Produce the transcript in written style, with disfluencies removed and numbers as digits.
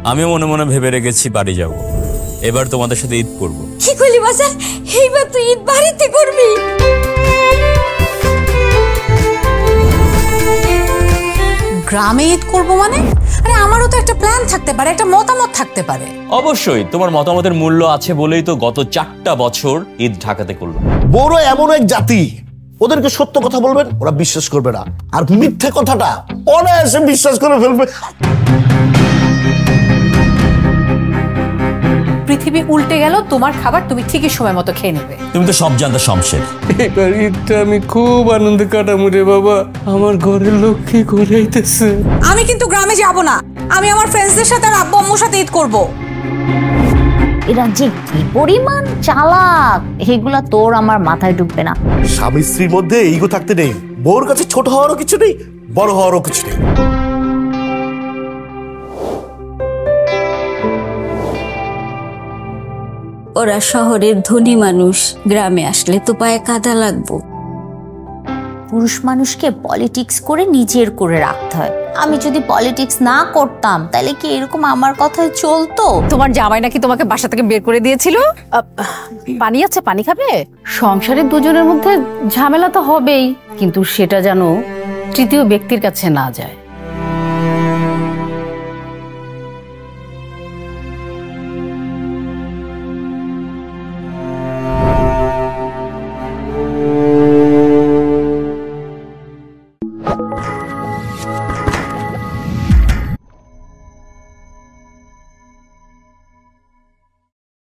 আমি মনে মনে ভেবে রেখেছি বাড়ি যাব, এবার তোমাদের সাথে ঈদ করব। কি কইলি বাজার? এইবার তুই ঈদ বাড়িতে করবি? গ্রামে ঈদ করব মানে? আরে আমারও তো একটা প্ল্যান থাকতে পারে, একটা মতামত থাকতে পারে। অবশ্যই তোমার মতামতের মূল্য আছে বলেই তো গত 4টা বছর ঈদ ঢাকাতে করলো। বড় এমন এক জাতি, ওদেরকে সত্য কথা বলবেন ওরা বিশ্বাস করবে না, আর মিথ্যে কথাটা অনায়াসে বিশ্বাস করে ফেলবে। পৃথিবী উল্টে গেল, তোমার খাবার তুমি ঠিকই সময় মতো খেয়ে নেবে। তুমি তো সব জানতে শমশের। এবার ঈদটা আমি খুব আনন্দে কাটাবো রে বাবা, আমার ঘরের লক্ষ্মী ঘুরাইতেছে। আমি কিন্তু গ্রামে যাব না, আমি আমার ফ্রেন্ডসদের সাথে আর আব্বু আম্মুর সাথে ঈদ করব। এরা যে কি পরিমাণ চালাক, এগুলা তোর আমার মাথায় ঢুকবে না। স্বামী স্ত্রীর মধ্যে ইগো থাকতে নেই, বউর কাছে ছোট হওয়ারও কিছু নেই, বড় হওয়ারও কিছু নেই। ওরা শহরের ধনী মানুষ, গ্রামে আসলে তো পায়ে কাদা লাগবো। পুরুষ মানুষকে পলিটিক্স করে নিজের করে রাখতে হয়। আমি যদি পলিটিক্স না করতাম তাহলে কি এরকম আমার কথায় চলতো? তোমার জামাই নাকি তোমাকে বাসা থেকে বের করে দিয়েছিল। পানি আছে, পানি খাবে? সংসারের দুজনের মধ্যে ঝামেলা তো হবেই, কিন্তু সেটা যেন তৃতীয় ব্যক্তির কাছে না যায়।